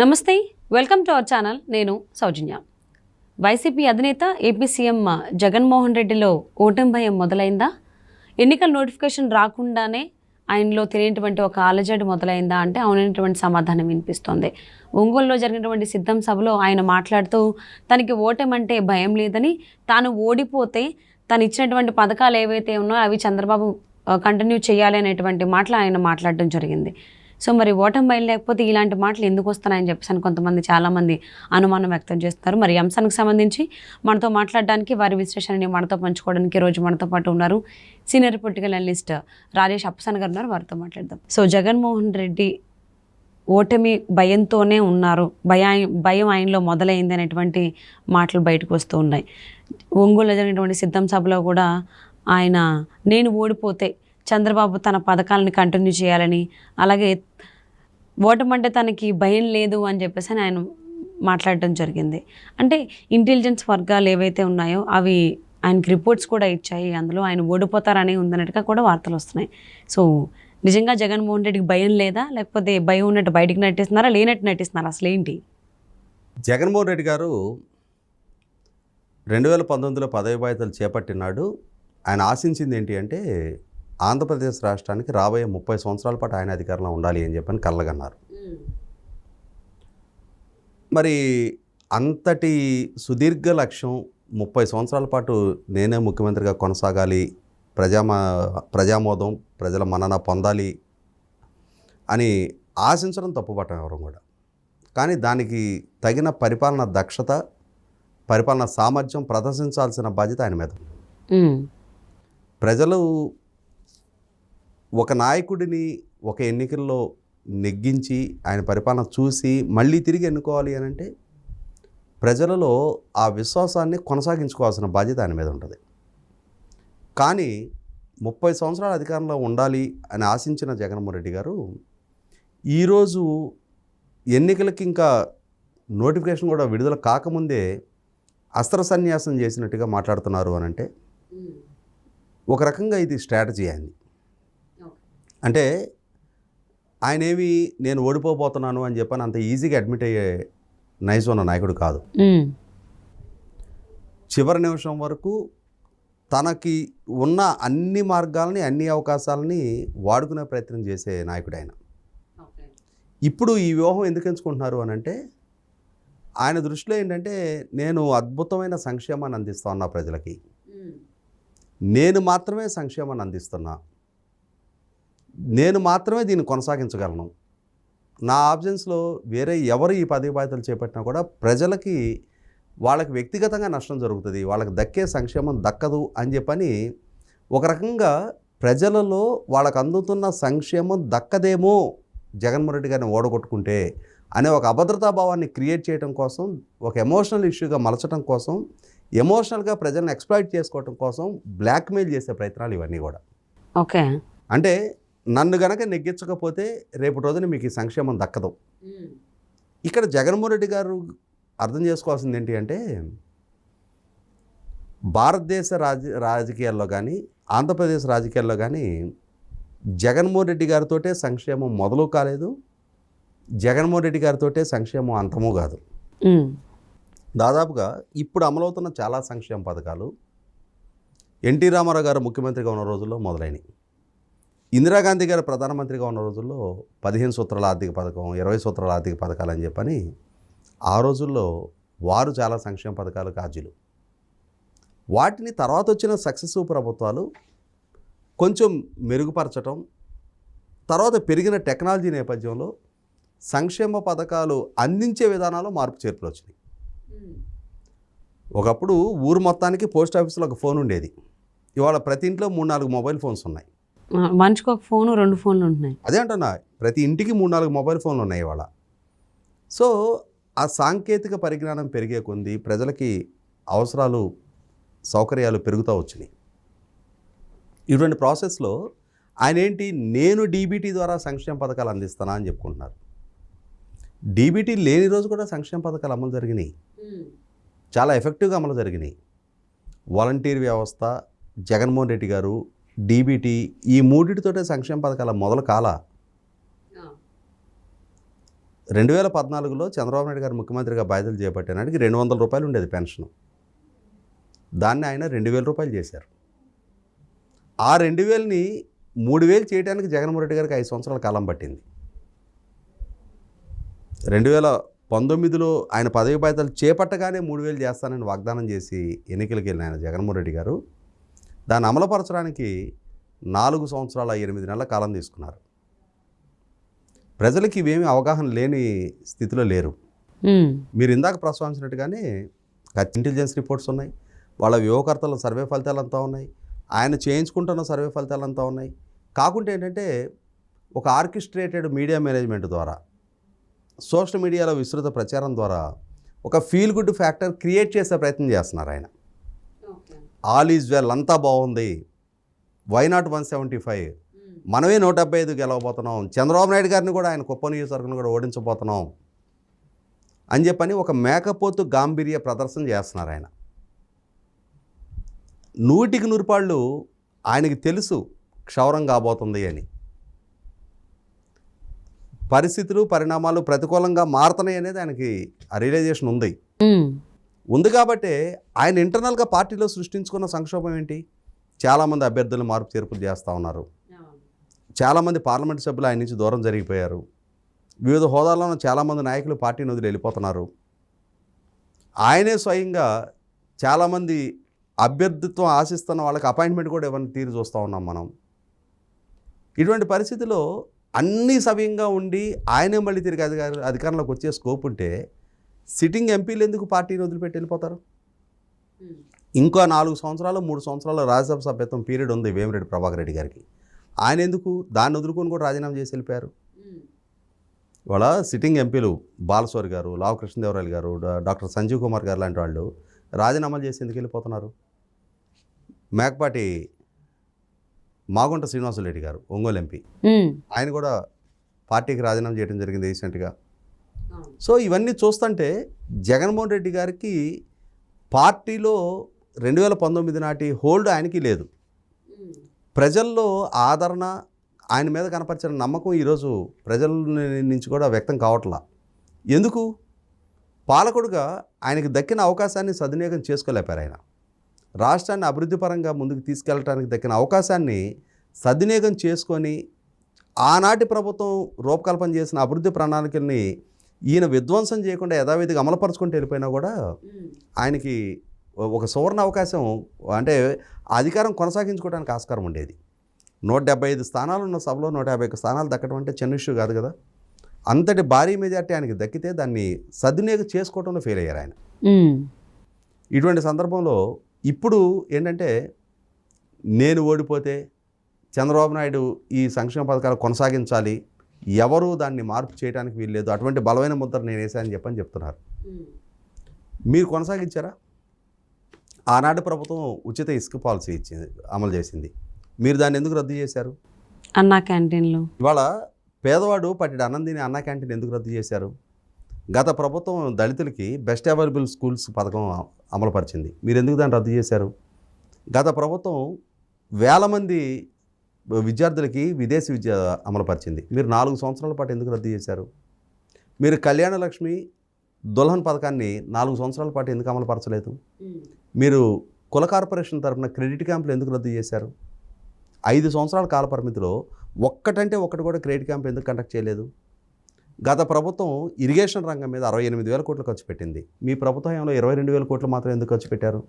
నమస్తే, welcome to our channel. నేను సౌజన్య. YCP అధినేత ఏపీ సీఎం జగన్మోహన్ రెడ్డిలో ఓటమి భయం మొదలైందా? ఎన్నికల నోటిఫికేషన్ రాకుండానే ఆయనలో తెలియనటువంటి ఒక అలజడి మొదలైందా అంటే అవునైనటువంటి సమాధానం వినిపిస్తోంది. ఒంగోలులో జరిగినటువంటి సిద్ధం సభలో ఆయన మాట్లాడుతూ తనకి ఓటమి అంటే భయం లేదని, తాను ఓడిపోతే తను ఇచ్చినటువంటి పథకాలు ఏవైతే ఉన్నాయో అవి చంద్రబాబు కంటిన్యూ చేయాలి అనేటువంటి మాటలు ఆయన మాట్లాడడం జరిగింది. సో మరి ఓటమి భయం లేకపోతే ఇలాంటి మాటలు ఎందుకు వస్తున్నాయని చెప్పేసి కొంతమంది చాలామంది అనుమానం వ్యక్తం చేస్తున్నారు. మరి ఈ అంశానికి సంబంధించి మనతో మాట్లాడడానికి, వారి విశ్లేషణని మనతో పంచుకోవడానికి రోజు మనతో పాటు ఉన్నారు senior political analyst Rajesh Appasani గారు ఉన్నారు. వారితో మాట్లాడదాం. సో జగన్మోహన్ రెడ్డి ఓటమి భయంతోనే ఉన్నారు, భయం ఆయనలో మొదలైంది అనేటువంటి మాటలు బయటకు వస్తూ ఉన్నాయి. ఒంగోలులో జరిగినటువంటి సిద్ధం సభలో కూడా ఆయన నేను ఓడిపోతే చంద్రబాబు తన పథకాలను కంటిన్యూ చేయాలని, అలాగే ఓటమంటే తనకి భయం లేదు అని చెప్పేసి ఆయన మాట్లాడటం జరిగింది. అంటే ఇంటెలిజెన్స్ వర్గాలు ఏవైతే ఉన్నాయో అవి ఆయనకి రిపోర్ట్స్ కూడా ఇచ్చాయి, అందులో ఆయన ఓడిపోతారని ఉందన్నట్టుగా కూడా వార్తలు వస్తున్నాయి. సో నిజంగా జగన్మోహన్ రెడ్డికి భయం లేదా, లేకపోతే భయం ఉన్నట్టు బయటికి నటిస్తున్నారా, లేనట్టు నటిస్తున్నారా, అసలు ఏంటి? జగన్మోహన్ రెడ్డి గారు 2019లో పదవి బాధ్యతలు చేపట్టినాడు. ఆయన ఆశించింది ఏంటి అంటే ఆంధ్రప్రదేశ్ రాష్ట్రానికి రాబోయే 30 సంవత్సరాల పాటు ఆయన అధికారంలో ఉండాలి అని చెప్పని కలగన్నారు. మరి అంతటి సుదీర్ఘ లక్ష్యం 30 సంవత్సరాల పాటు నేనే ముఖ్యమంత్రిగా కొనసాగాలి, ప్రజామోదం ప్రజల మన్నన పొందాలి అని ఆశించడం తప్పుపట్టం ఎవరు కూడా. కానీ దానికి తగిన పరిపాలన దక్షత, పరిపాలన సామర్థ్యం ప్రదర్శించాల్సిన బాధ్యత ఆయన మీద. ప్రజలు ఒక నాయకుడిని ఒక ఎన్నికల్లో నెగ్గించి ఆయన పరిపాలన చూసి మళ్ళీ తిరిగి ఎన్నుకోవాలి అని అంటే ప్రజలలో ఆ విశ్వాసాన్ని కొనసాగించుకోవాల్సిన బాధ్యత ఆయన మీద ఉంటుంది. కానీ 30 సంవత్సరాల అధికారంలో ఉండాలి అని ఆశించిన జగన్మోహన్ రెడ్డి గారు ఈరోజు ఎన్నికలకి ఇంకా నోటిఫికేషన్ కూడా విడుదల కాకముందే అస్త్ర సన్యాసం చేసినట్టుగా మాట్లాడుతున్నారు అని అంటే ఒక రకంగా ఇది స్ట్రాటజీ అయింది. అంటే ఆయనేమి నేను ఓడిపోతున్నాను అని చెప్పని అంత ఈజీగా అడ్మిట్ అయ్యే నైజ్ ఉన్న నాయకుడు కాదు. చివరి నిమిషం వరకు తనకి ఉన్న అన్ని మార్గాలని, అన్ని అవకాశాలని వాడుకునే ప్రయత్నం చేసే నాయకుడు ఆయన. ఇప్పుడు ఈ వ్యూహం ఎందుకు ఎంచుకుంటున్నారు అని అంటే ఆయన దృష్టిలో ఏంటంటే నేను అద్భుతమైన సంక్షేమాన్ని అందిస్తా ఉన్నా ప్రజలకి, నేను మాత్రమే సంక్షేమాన్ని అందిస్తున్నా, నేను మాత్రమే దీన్ని కొనసాగించగలను, నా ఆబ్జెన్స్లో వేరే ఎవరు ఈ పదవి బాధ్యతలు చేపట్టినా కూడా ప్రజలకి వాళ్ళకి వ్యక్తిగతంగా నష్టం జరుగుతుంది, వాళ్ళకి దక్కే సంక్షేమం దక్కదు అని చెప్పని ఒక రకంగా ప్రజలలో వాళ్ళకు అందుతున్న సంక్షేమం దక్కదేమో జగన్మోహన్ రెడ్డి గారిని ఓడగొట్టుకుంటే అనే ఒక అభద్రతాభావాన్ని క్రియేట్ చేయడం కోసం, ఒక ఎమోషనల్ ఇష్యూగా మలచడం కోసం, ఎమోషనల్గా ప్రజలను ఎక్స్‌ప్లాయిట్ చేసుకోవడం కోసం బ్లాక్మెయిల్ చేసే ప్రయత్నాలు ఇవన్నీ కూడా. ఓకే, అంటే నన్ను గనక నెగ్గించకపోతే రేపటి రోజున మీకు ఈ సంక్షేమం దక్కదు. ఇక్కడ జగన్మోహన్ రెడ్డి గారు అర్థం చేసుకోవాల్సింది ఏంటి అంటే భారతదేశ రాజకీయాల్లో కానీ, ఆంధ్రప్రదేశ్ రాజకీయాల్లో కానీ జగన్మోహన్ రెడ్డి గారితోటే సంక్షేమం మొదలు కాలేదు, జగన్మోహన్ రెడ్డి గారితోటే సంక్షేమం అంతమూ కాదు. దాదాపుగా ఇప్పుడు అమలవుతున్న చాలా సంక్షేమ పథకాలు ఎన్టీ రామారావు గారు ముఖ్యమంత్రిగా ఉన్న రోజుల్లో మొదలైనవి. ఇందిరాగాంధీ గారు ప్రధానమంత్రిగా ఉన్న రోజుల్లో 15 సూత్రాల ఆర్థిక పథకం, 20 సూత్రాల ఆర్థిక పథకాలు అని చెప్పని ఆ రోజుల్లో వారు చాలా సంక్షేమ పథకాలు కాజీలు. వాటిని తర్వాత వచ్చిన సక్సెసివ్ ప్రభుత్వాలు కొంచెం మెరుగుపరచడం, తర్వాత పెరిగిన టెక్నాలజీ నేపథ్యంలో సంక్షేమ పథకాలు అందించే విధానాల్లో మార్పు చేర్పులు వచ్చినాయి. ఒకప్పుడు ఊరు మొత్తానికి పోస్ట్ ఆఫీస్లో ఒక ఫోన్ ఉండేది, ఇవాళ ప్రతి ఇంట్లో 3-4 మొబైల్ ఫోన్స్ ఉన్నాయి. మనిషికి ఒక ఫోను, 2 ఫోన్లు ఉంటున్నాయి. అదే అంటున్నా, ప్రతి ఇంటికి 3-4 మొబైల్ ఫోన్లు ఉన్నాయి ఇవాళ. సో ఆ సాంకేతిక పరిజ్ఞానం పెరిగే కొంది ప్రజలకి అవసరాలు, సౌకర్యాలు పెరుగుతూ వచ్చినాయి. ఇటువంటి ప్రాసెస్లో ఆయన ఏంటి, నేను డీబీటీ ద్వారా సంక్షేమ పథకాలు అందిస్తానా అని చెప్పుకుంటున్నారు. డీబీటీ లేని రోజు కూడా సంక్షేమ పథకాలు అమలు జరిగినాయి, చాలా ఎఫెక్టివ్గా అమలు జరిగినాయి. వాలంటీర్ వ్యవస్థ, జగన్మోహన్ రెడ్డి గారు, డీబీటీ, ఈ మూడింటితోటే సంక్షేమ పథకాల మొదలు కాల. 2014లో చంద్రబాబు నాయుడు గారు ముఖ్యమంత్రిగా బాధ్యతలు చేపట్టినాడికి 200 రూపాయలు ఉండేది పెన్షన్. దాన్ని ఆయన 2000 రూపాయలు చేశారు. ఆ 2000ని 3000 చేయడానికి జగన్మోహన్ రెడ్డి గారికి 5 సంవత్సరాల కాలం పట్టింది. 2019లో ఆయన పదవి బాధ్యతలు చేపట్టగానే 3000 చేస్తానని వాగ్దానం చేసి ఎన్నికలకు వెళ్ళిన ఆయన జగన్మోహన్ రెడ్డి గారు దాన్ని అమలుపరచడానికి 4 సంవత్సరాల 8 నెలల కాలం తీసుకున్నారు. ప్రజలకి ఇవేమీ అవగాహన లేని స్థితిలో లేరు. మీరు ఇందాక ప్రస్తావించినట్టుగానే ఇంటెలిజెన్స్ రిపోర్ట్స్ ఉన్నాయి, వాళ్ళ వ్యూహకర్తల సర్వే ఫలితాలంతా ఉన్నాయి, ఆయన చేయించుకుంటున్న సర్వే ఫలితాలంతా ఉన్నాయి. కాకుంటే ఏంటంటే ఒక ఆర్కెస్ట్రేటెడ్ మీడియా మేనేజ్మెంట్ ద్వారా, సోషల్ మీడియాలో విస్తృత ప్రచారం ద్వారా ఒక ఫీల్ గుడ్ ఫ్యాక్టర్ క్రియేట్ చేసే ప్రయత్నం చేస్తున్నారు ఆయన. ఆల్ ఈజ్ వెల్, అంతా బాగుంది, వై నాట్ 175, మనమే 175 గెలవబోతున్నాం, చంద్రబాబు నాయుడు గారిని కూడా ఆయన కుప్ప నియోజకవర్గం కూడా ఓడించబోతున్నాం అని చెప్పని ఒక మేకపోతు గాంభీర్య ప్రదర్శన చేస్తున్నారు ఆయన. 100కి 100 పాళ్ళు ఆయనకి తెలుసు క్షౌరం కాబోతుంది అని. పరిస్థితులు పరిణామాలు ప్రతికూలంగా మారుతున్నాయి అనేది ఆయనకి ఆ రియలైజేషన్ ఉంది కాబట్టి ఆయన ఇంటర్నల్గా పార్టీలో సృష్టించుకున్న సంక్షోభం ఏంటి? చాలామంది అభ్యర్థులు మార్పు చేర్పులు చేస్తూ ఉన్నారు, చాలామంది పార్లమెంట్ సభ్యులు ఆయన నుంచి దూరం జరిగిపోయారు, వివిధ హోదాల్లో చాలామంది నాయకులు పార్టీని వదిలి వెళ్ళిపోతున్నారు. ఆయనే స్వయంగా చాలామంది అభ్యర్థిత్వం ఆశిస్తున్న వాళ్ళకి అపాయింట్మెంట్ కూడా ఇవ్వని తీరు చూస్తూ ఉన్నాం మనం. ఇటువంటి పరిస్థితిలో అన్నీ సవ్యంగా ఉండి ఆయనే మళ్ళీ తిరిగి అధికారంలోకి వచ్చే స్కోప్ ఉంటే సిట్టింగ్ ఎంపీలు ఎందుకు పార్టీని వదిలిపెట్టి వెళ్ళిపోతారు? ఇంకా 4 సంవత్సరాలు 3 సంవత్సరాలు రాజ్యసభ సభ్యత్వం పీరియడ్ ఉంది వేమిరెడ్డి ప్రభాకర్ రెడ్డి గారికి. ఆయన ఎందుకు దాన్ని వదులుకొని కూడా రాజీనామా చేసి వెళ్ళిపోయారు? ఇవాళ సిట్టింగ్ ఎంపీలు బాలశౌరి గారు, లావు కృష్ణదేవరాయలు గారు, డాక్టర్ సంజీవ్ కుమార్ గారు లాంటి వాళ్ళు రాజీనామాలు చేసి ఎందుకు వెళ్ళిపోతున్నారు? మేకపాటి మాగుంట శ్రీనివాసరెడ్డి గారు ఒంగోలు ఎంపీ, ఆయన కూడా పార్టీకి రాజీనామా చేయడం జరిగింది రీసెంట్గా. సో ఇవన్నీ చూస్తుంటే జగన్మోహన్ రెడ్డి గారికి పార్టీలో 2019 నాటి హోల్డ్ ఆయనకి లేదు. ప్రజల్లో ఆదరణ, ఆయన మీద కనపరిచిన నమ్మకం ఈరోజు ప్రజల నుంచి కూడా వ్యక్తం కావట్లా. ఎందుకు? పాలకుడుగా ఆయనకి దక్కిన అవకాశాన్ని సద్వినియోగం చేసుకోలేపారు. ఆయన రాష్ట్రాన్ని అభివృద్ధి పరంగా ముందుకు తీసుకెళ్ళడానికి దక్కిన అవకాశాన్ని సద్వినియోగం చేసుకొని ఆనాటి ప్రభుత్వం రూపకల్పన చేసిన అభివృద్ధి ప్రణాళికల్ని ఈయన విధ్వంసం చేయకుండా యథావిధిగా అమలుపరుచుకుంటూ వెళ్ళిపోయినా కూడా ఆయనకి ఒక సువర్ణ అవకాశం, అంటే అధికారం కొనసాగించుకోవడానికి ఆస్కారం ఉండేది. 175 స్థానాలు ఉన్న సభలో 151 స్థానాలు దక్కడం అంటే చిన్న ఇష్యూ కాదు కదా. అంతటి భారీ మెజార్టీ ఆయనకి దక్కితే దాన్ని సద్వినియోగం చేసుకోవడంలో ఫెయిల్ అయ్యారు ఆయన. ఇటువంటి సందర్భంలో ఇప్పుడు ఏంటంటే నేను ఓడిపోతే చంద్రబాబు నాయుడు ఈ సంక్షేమ పథకాలు కొనసాగించాలి, ఎవరు దాన్ని మార్పు చేయడానికి వీల్లేదు, అటువంటి బలమైన ముద్ర నేను వేసానని చెప్పని చెప్తున్నారు. మీరు కొనసాగించారా? ఆనాటి ప్రభుత్వం ఉచిత ఇసుక పాలసీ ఇచ్చింది, అమలు చేసింది. మీరు దాన్ని ఎందుకు రద్దు చేశారు? అన్నా క్యాంటీన్లు. ఇవాళ పేదవాడు పట్టిన అన్నం తిని అన్నా క్యాంటీన్ ఎందుకు రద్దు చేశారు? గత ప్రభుత్వం దళితులకి బెస్ట్ అవైలబుల్ స్కూల్స్ పథకం అమలుపరిచింది, మీరు ఎందుకు దాన్ని రద్దు చేశారు? గత ప్రభుత్వం 1000 మంది విద్యార్థులకి విదేశీ విద్య అమలుపరిచింది, మీరు 4 సంవత్సరాల పాటు ఎందుకు రద్దు చేశారు? మీరు కళ్యాణ లక్ష్మి దుల్హన్ పథకాన్ని 4 సంవత్సరాల పాటు ఎందుకు అమలుపరచలేదు? మీరు కుల కార్పొరేషన్ తరఫున క్రెడిట్ క్యాంపులు ఎందుకు రద్దు చేశారు? 5 సంవత్సరాల కాల పరిమితిలో ఒక్కటంటే ఒక్కటి కూడా క్రెడిట్ క్యాంప్ ఎందుకు కండక్ట్ చేయలేదు? గత ప్రభుత్వం ఇరిగేషన్ రంగం మీద 68,000 కోట్లు ఖర్చు పెట్టింది, మీ ప్రభుత్వంలో 22,000 కోట్లు మాత్రం ఎందుకు ఖర్చు పెట్టారు?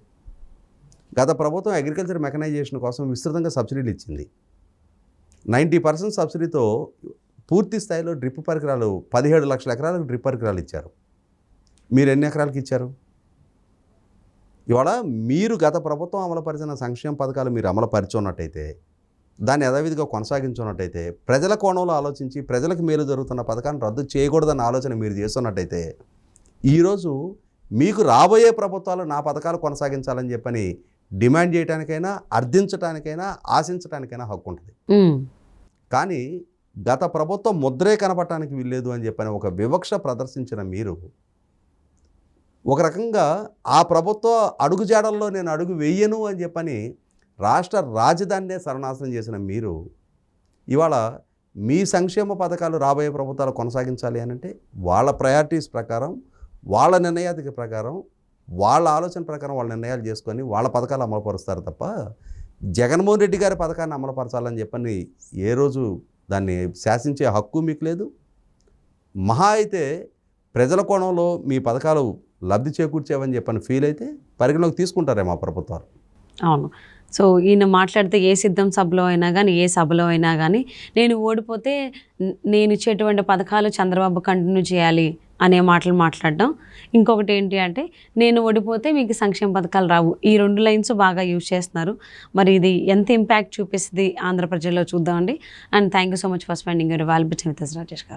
గత ప్రభుత్వం అగ్రికల్చర్ మెకనైజేషన్ కోసం విస్తృతంగా సబ్సిడీలు ఇచ్చింది, 90% సబ్సిడీతో పూర్తి స్థాయిలో డ్రిప్ పరికరాలు 17 లక్షల ఎకరాలకు డ్రిప్ పరికరాలు ఇచ్చారు, మీరు ఎన్ని ఎకరాలకు ఇచ్చారు? ఇవాళ మీరు గత ప్రభుత్వం అమలుపరిచిన సంక్షేమ పథకాలు మీరు అమలుపరిచున్నట్టయితే, దాన్ని యథావిధిగా కొనసాగించున్నట్టయితే, ప్రజల కోణంలో ఆలోచించి ప్రజలకు మేలు జరుగుతున్న పథకాన్ని రద్దు చేయకూడదన్న ఆలోచన మీరు చేస్తున్నట్టయితే, ఈరోజు మీకు రాబోయే ప్రభుత్వాలు నా పథకాలు కొనసాగించాలని చెప్పని డిమాండ్ చేయడానికైనా, అర్థించడానికైనా, ఆశించడానికైనా హక్కు ఉంటుంది. కానీ గత ప్రభుత్వం ముద్రే కనపడటానికి వీల్లేదు అని చెప్పని ఒక వివక్ష ప్రదర్శించిన మీరు, ఒక రకంగా ఆ ప్రభుత్వ అడుగుజాడల్లో నేను అడుగు వేయను అని చెప్పని రాష్ట్ర రాజధానినే సర్వనాశనం చేసిన మీరు ఇవాళ మీ సంక్షేమ పథకాలు రాబోయే ప్రభుత్వాలు కొనసాగించాలి అని అంటే వాళ్ళ ప్రయారిటీస్ ప్రకారం, వాళ్ళ నిర్ణయాధిక ప్రకారం, వాళ్ళ ఆలోచన ప్రకారం వాళ్ళ నిర్ణయాలు చేసుకొని వాళ్ళ పథకాలు అమలుపరుస్తారు తప్ప జగన్మోహన్ రెడ్డి గారి పథకాన్ని అమలుపరచాలని చెప్పని ఏ రోజు దాన్ని శాసించే హక్కు మీకు లేదు. మహా అయితే ప్రజల కోణంలో మీ పథకాలు లబ్ధి చేకూర్చేవని చెప్పని ఫీల్ అయితే పరిగణలోకి తీసుకుంటారేమో ఆ ప్రభుత్వాలు. అవును. సో ఈయన మాట్లాడితే ఏ సిద్ధం సభలో అయినా కానీ, ఏ సభలో అయినా కానీ, నేను ఓడిపోతే నేను ఇచ్చేటువంటి పథకాలు చంద్రబాబు కంటిన్యూ చేయాలి అనే మాటలు మాట్లాడడం. ఇంకొకటి ఏంటి అంటే, నేను ఓడిపోతే మీకు సంక్షేమ పథకాలు రావు. ఈ 2 లైన్స్ బాగా యూజ్ చేస్తున్నారు. మరి ఇది ఎంత ఇంపాక్ట్ చూపిస్తుంది ఆంధ్ర ప్రజల్లో చూద్దామండి. And thank you so much for spending your valuable time with us, Rajesh గారు.